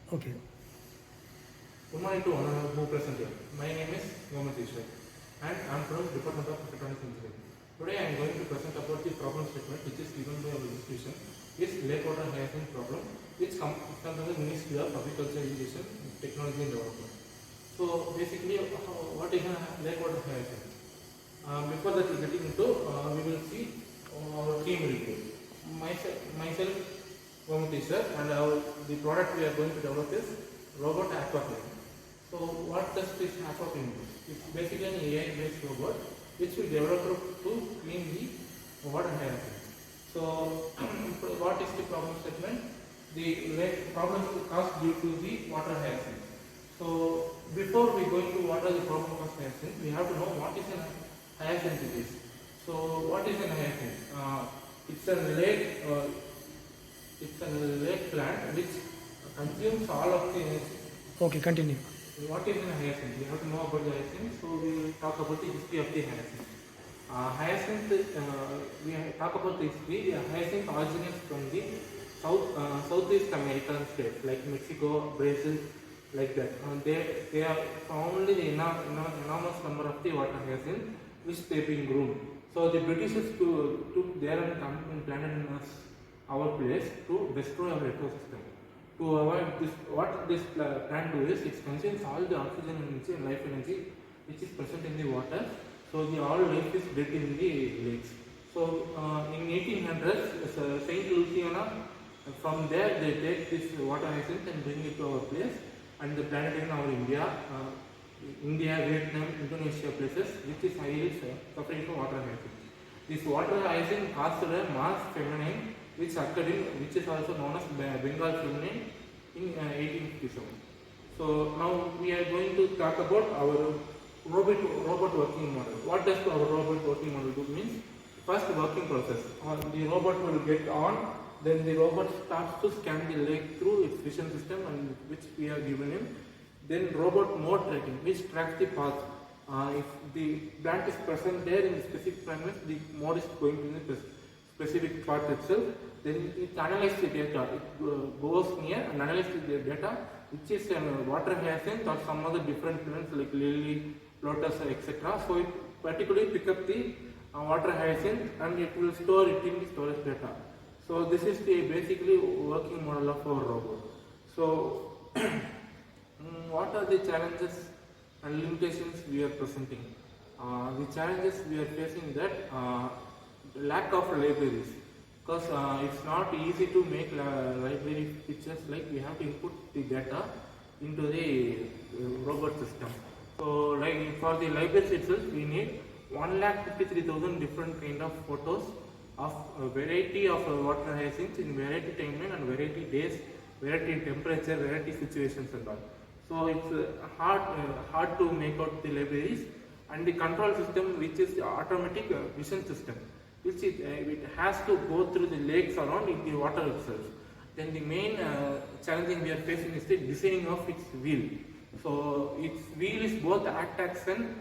Okay. Good morning to one who present here. My name is Mohammed Ishwar and I am from Department of Electronics Engineering. Today I am going to present about the problem statement which is given by our institution is lake water hyacinth problem which comes under the Ministry of Agriculture, Irrigation, Technology and Development. So basically what is a lake water hyacinth? Before that we getting into we will see our team review. Myself Mohammed Ishwar and the product we are going to develop is robot aquaculture. So what does this aquaculture do? It's basically an AI-based robot which we developed to clean the water hyacinth. So what is the problem statement? The problem is caused due to the water hyacinth. So before we go into what are the problem of hyacinth, we have to know what is an hyacinth it is. So what is an hyacinth? It's a lake plant which consumes all of the energy. Okay, continue. What is an hyacinth? We have to know about the hyacinth, so we will talk about the history of the hyacinth. We talk about the history. The hyacinth originates from the Southeast American states like Mexico, Brazil, like that. They are found the enormous number of the water hyacinth which they've been groomed. So the Britishers took their and planted our place to destroy our ecosystem. To avoid this, what this plant do is it consumes all the oxygen energy and life energy which is present in the water. So the all life is dead in the lakes. So in 1800s, Saint Luciana, from there they take this water hyacinth and bring it to our place and they plant it in our India, Vietnam, Indonesia places which is highly suffering from water hyacinth. This water hyacinth caused a mass famine which is also known as Bengal famine in 1857. So now we are going to talk about our robot working model. What does our robot working model do? Means first working process. The robot will get on, then the robot starts to scan the lake through its vision system and which we have given him. Then robot mode tracking, which tracks the path. If the plant is present there in the specific premise, the mode is going to the specific part itself. Then it analyzes the data. It goes near and analyzes the data, which is water hyacinth or some other different plants like lily, lotus, etc. So it particularly pick up the water hyacinth and it will store it in the storage data. So this is the basically working model of our robot. So what are the challenges and limitations we are presenting? The challenges we are facing that lack of libraries, because it's not easy to make library pictures, like we have to input the data into the robot system. So like for the libraries itself we need 1,53,000 different kind of photos of a variety of water hyacinths in variety timeline and variety days, variety temperature, variety situations and all. So it's hard to make out the libraries, and the control system which is the automatic vision system, which it has to go through the lakes around in the water itself. Then the main challenging we are facing is the designing of its wheel. So its wheel is both action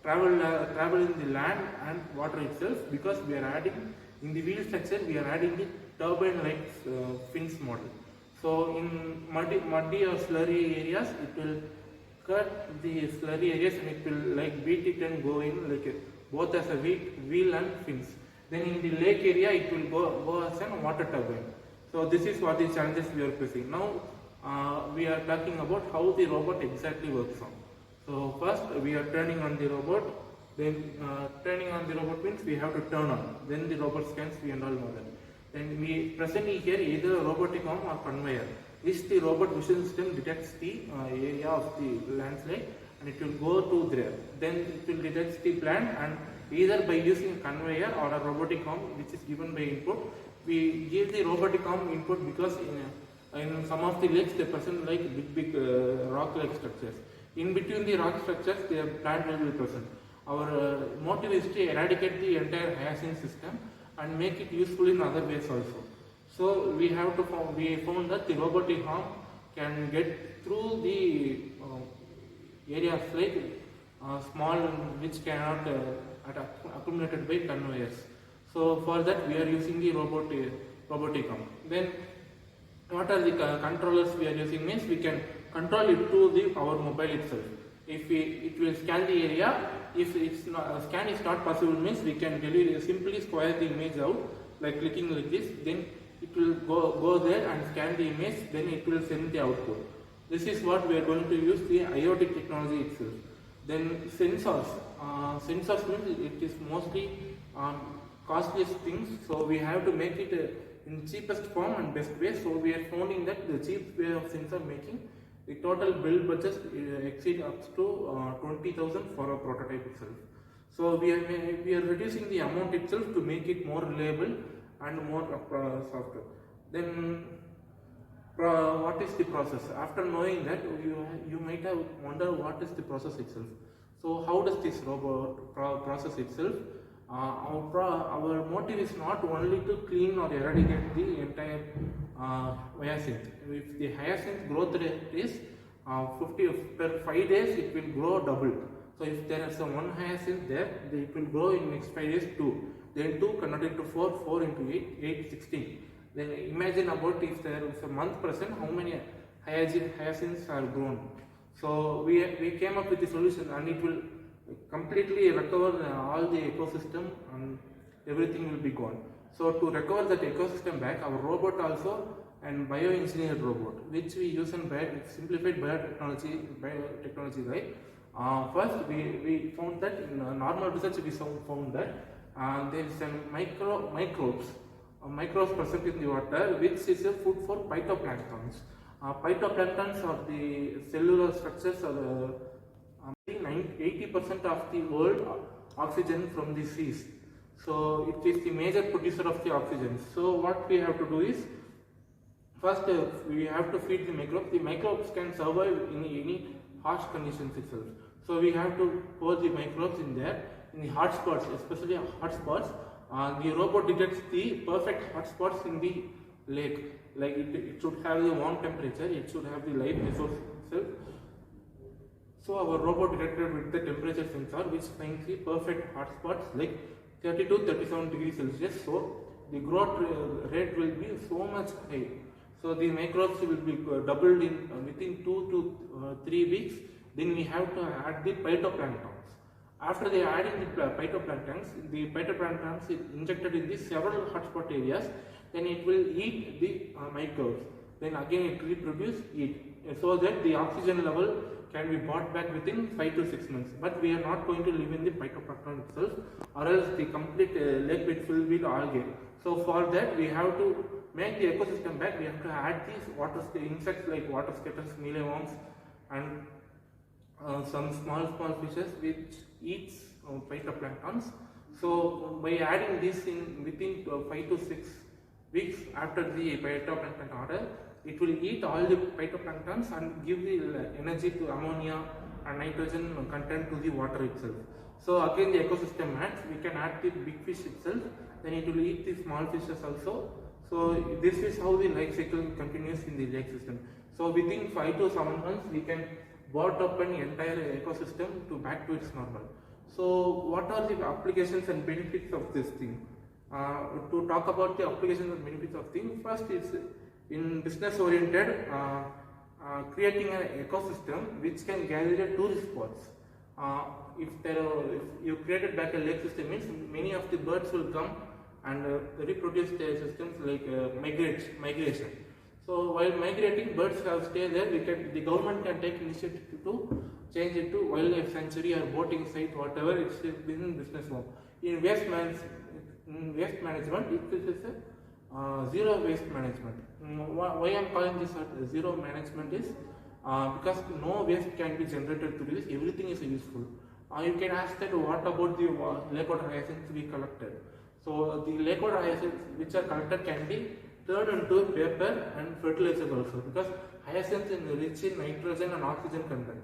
travel in the land and water itself, because we are adding in the wheel structure we are adding the turbine like fins model. So in muddy or slurry areas it will cut the slurry areas and it will like beat it and go in like both as a wheel and fins. Then in the lake area it will go as a water turbine. So this is what the challenges we are facing. Now we are talking about how the robot exactly works on. So first we are turning on the robot, then turning on the robot means we have to turn on, then the robot scans we and all know that. Then we presently here either a robotic arm or conveyor, which the robot vision system detects the area of the landslide and it will go to there. Then it will detect the plant, and either by using a conveyor or a robotic arm which is given by input. We give the robotic arm input because in some of the lakes they present like big rock-like structures. In between the rock structures, the plant will be present. Our motive is to eradicate the entire hyacinth system and make it useful in other ways also. So we found that the robotic arm can get through the areas like small which cannot accumulated by conveyors. So for that we are using the robotic arm. Then what are the controllers we are using means we can control it through our mobile itself. If it will scan the area, if it's not, scan is not possible means we can simply square the image out like clicking like this, then it will go there and scan the image, then it will send the output. This is what we are going to use the IoT technology itself. Then sensors. Sensors means it is mostly costliest things, so we have to make it in cheapest form and best way. So we are finding that the cheap way of sensor making, the total build budget exceed up to 20,000 for a prototype itself. So we are reducing the amount itself to make it more reliable and more softer. Then what is the process? After knowing that, you might have wondered what is the process itself. So how does this robot process itself? Our motive is not only to clean or eradicate the entire hyacinth. If the hyacinth growth rate is 50 per 5 days, it will grow double. So if there is one hyacinth there, it will grow in next 5 days 2. Then 2 converted into 4, 4 into 8, 8, 16. Then imagine about if there is a month present, how many hyacinths are grown. So we came up with the solution, and it will completely recover all the ecosystem and everything will be gone. So to recover that ecosystem back, our robot also and bioengineered robot, which we use in simplified biotechnology, right? First we found that in normal research we found that there is a microbes present in the water, which is a food for phytoplanktons. Phytoplanktons are the cellular structures are 80% of the world oxygen from the seas. So it is the major producer of the oxygen. So what we have to do is, first we have to feed the microbes. The microbes can survive in any harsh conditions itself. So we have to pour the microbes in there, in the hot spots, especially hot spots. The robot detects the perfect hot spots in the lake. Like it should have the warm temperature, it should have the life resource itself. So our robot detected with the temperature sensor, which finds the perfect hot spots like 30 to 37 degrees Celsius. So the growth rate will be so much high. So the microbes will be doubled in within 2 to 3 weeks. Then we have to add the phytoplanktons. After they adding the phytoplanktons is injected in the several hotspot areas. Then it will eat the microbes. Then again it reproduce, eat, so that the oxygen level can be brought back within 5 to 6 months. But we are not going to live in the phytoplankton itself, or else the complete lake will fill with algae. So for that we have to make the ecosystem back. We have to add these insects like water scatters, mealyworms, and some small fishes which eats phytoplanktons. So by adding this in within 5 to 6 weeks after the phytoplankton order, it will eat all the phytoplanktons and give the energy to ammonia and nitrogen content to the water itself. So again the ecosystem adds, we can add the big fish itself, then it will eat the small fishes also. So this is how the life cycle continues in the lake system. So within 5 to 7 months we can brought up an entire ecosystem to back to its normal. So what are the applications and benefits of this thing? To talk about the applications and benefits of thing, first is in business oriented, creating an ecosystem which can gather tourist spots. If you created back a lake system, means many of the birds will come and reproduce their systems like migration. So while migrating, birds have stay there. The government can take initiative to change it to wildlife sanctuary or boating site, whatever it's within business form. In waste management, it is a zero waste management. Why I am calling this zero management is because no waste can be generated through this. Everything is useful. You can ask that what about the lakewater hyacinths we collected. So the lakewater hyacinths which are collected can be turned into paper and fertilizer also, because hyacinth is rich in nitrogen and oxygen content.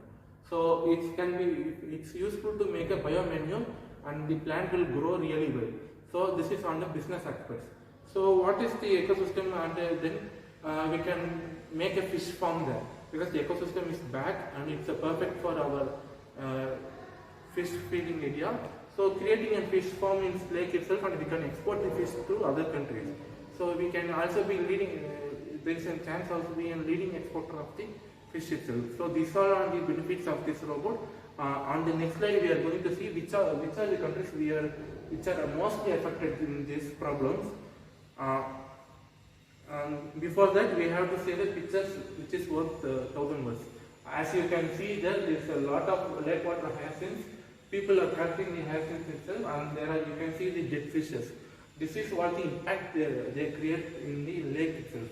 So it's useful to make a biomanure and the plant will grow really well. So this is on the business aspects. So what is the ecosystem, and then we can make a fish farm there, because the ecosystem is back and it's perfect for our fish feeding area. So creating a fish farm in lake itself, and we can export the fish to other countries. So we can also be leading there is a chance also to be a leading exporter of the fish itself. So these are the benefits of this robot. On the next slide, we are going to see which are the countries which are mostly affected in these problems. Before that, we have to say the pictures which is worth 1,000 words. As you can see, there is a lot of lake water hyacinths. People are collecting the hyacinths itself, and there are, you can see the dead fishes. This is what the impact they create in the lake itself.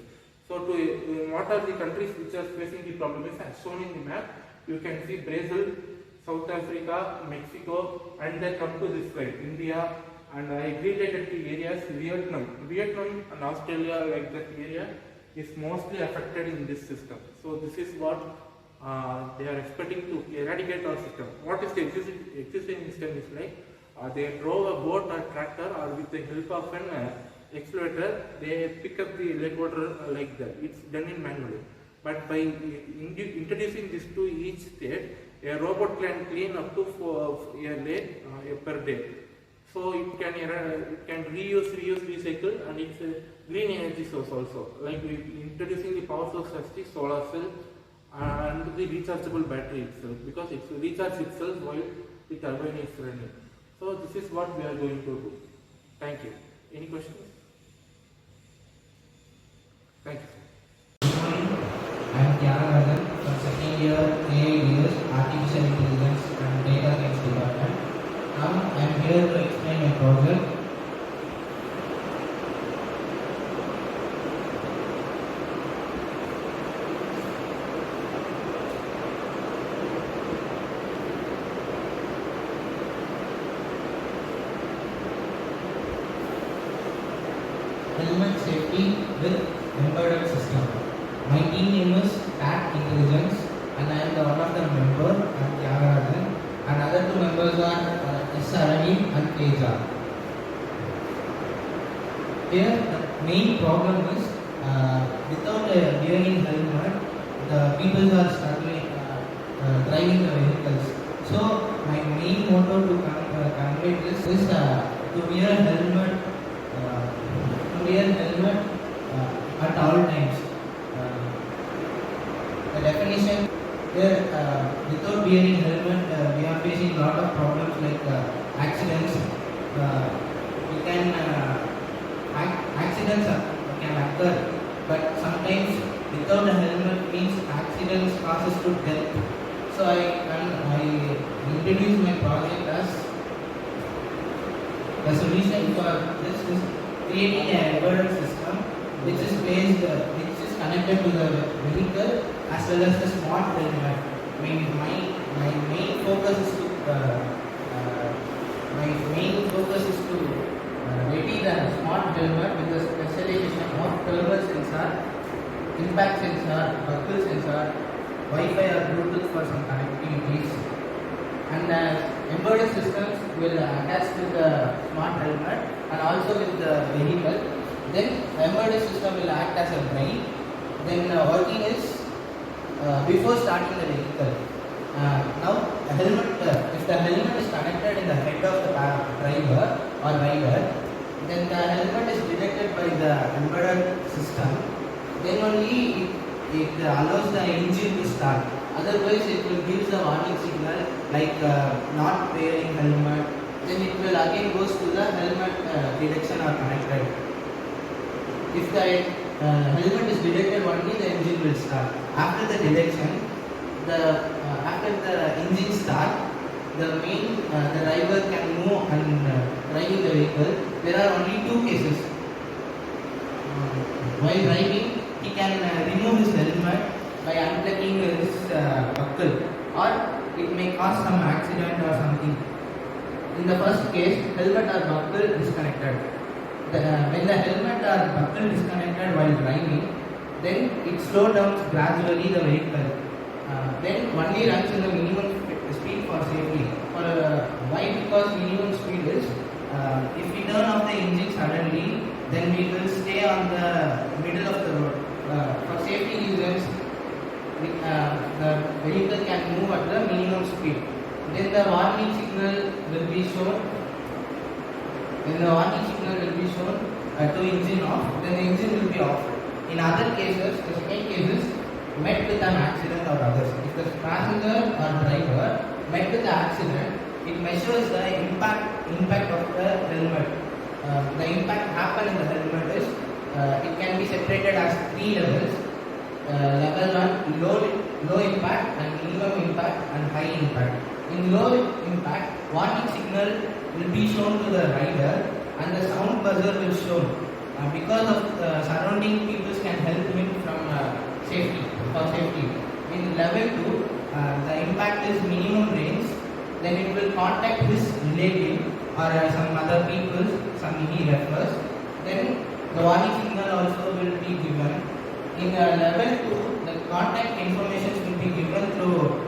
So, what are the countries which are facing the problem is as shown in the map. You can see Brazil, South Africa, Mexico, and then come to this side, India, and I related to areas Vietnam and Australia, like that area is mostly affected in this system. So this is what they are expecting to eradicate our system. What is the existing system is like they drove a boat or tractor, or with the help of an excavator, they pick up the lake water like that. It's done in manually. But by introducing this to each state, a robot can clean up to a lake per day. So it can reuse, recycle, and it's a green energy source also. Like we introducing the power source as the solar cell and the rechargeable battery itself, because it recharges itself while the turbine is running. So this is what we are going to do. Thank you. Any questions? Thank you. I am Tyagarajan from second year AIDS Artificial Intelligence and Data Science Department. Now I am here to explain my project. Helmet safety with embedded system. My team name is Cat Intelligence, and I am the one of the member, I am Tyagarajan, and other two members are S. Arani and Teja. Here the main problem is without a wearing helmet, the people are struggling driving the vehicles. So my main motto to convey this is to wear a helmet. At all times. The definition here, without wearing helmet, we are facing a lot of problems like accidents. Accidents can occur, but sometimes without a helmet means accidents causes to death. So I introduce my project as the solution for this is creating an embedded system which is connected to the vehicle as well as the smart helmet. My main focus is to ready the smart helmet with the specialization of thermal sensor, impact sensor, buckle sensor, Wi-Fi or Bluetooth for some connectivities. And the embedded systems will attach to the smart helmet and also with the vehicle. Then the embedded system will act as a brain. Then working is before starting the vehicle. Now if the helmet is connected in the head of the driver or rider, then the helmet is detected by the embedded system. Then only it allows the engine to start. Otherwise, it will give the warning signal like not wearing helmet. Then it will again goes to the helmet detection or connected. If the helmet is detected, only the engine will start. After the detection, after the engine start, the driver can move and driving the vehicle. There are only two cases. While driving, he can remove his helmet by unplugging his buckle, or it may cause some accident or something. In the first case, helmet or buckle disconnected. When the helmet or buckle disconnected while driving, then it slows down gradually the vehicle. Then only runs in the minimum speed for safety. Why? Because minimum speed is if we turn off the engine suddenly, then we will stay on the middle of the road. For safety reasons, the vehicle can move at the minimum speed. Then the warning signal will be shown. To engine off, then the engine will be off. In other cases, the second case is met with an accident or others. If the passenger or driver met with the accident, it measures the impact of the helmet. The impact happened in the helmet is it can be separated as three levels. Level 1, low impact, and minimum impact, and high impact. In low impact, warning signal will be shown to the rider and the sound buzzer will show. Because of surrounding people can help him from safety. In level 2, the impact is minimum range, then it will contact his relative or some other people, some he refers. Then the warning signal also will be given. In level 2, the contact information will be given through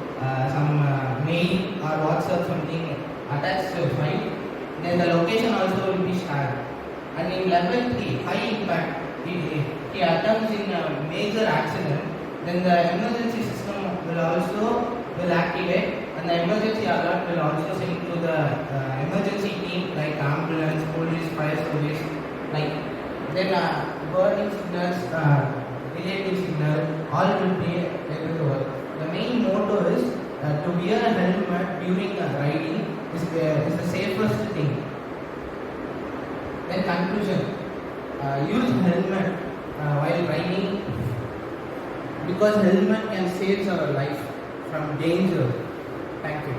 some mail or WhatsApp something attached to the file. Then the location also will be shared. And in level 3, high impact, he attempts in a major accident, then the emergency system will activate, and the emergency alert will also send to the emergency team like ambulance, police, fire service, like then burning signals, relative signal, all will be able to work. The main motto is to wear a helmet during riding is the safest thing. Then conclusion, use helmet while riding because helmet can save our life from danger. Thank you.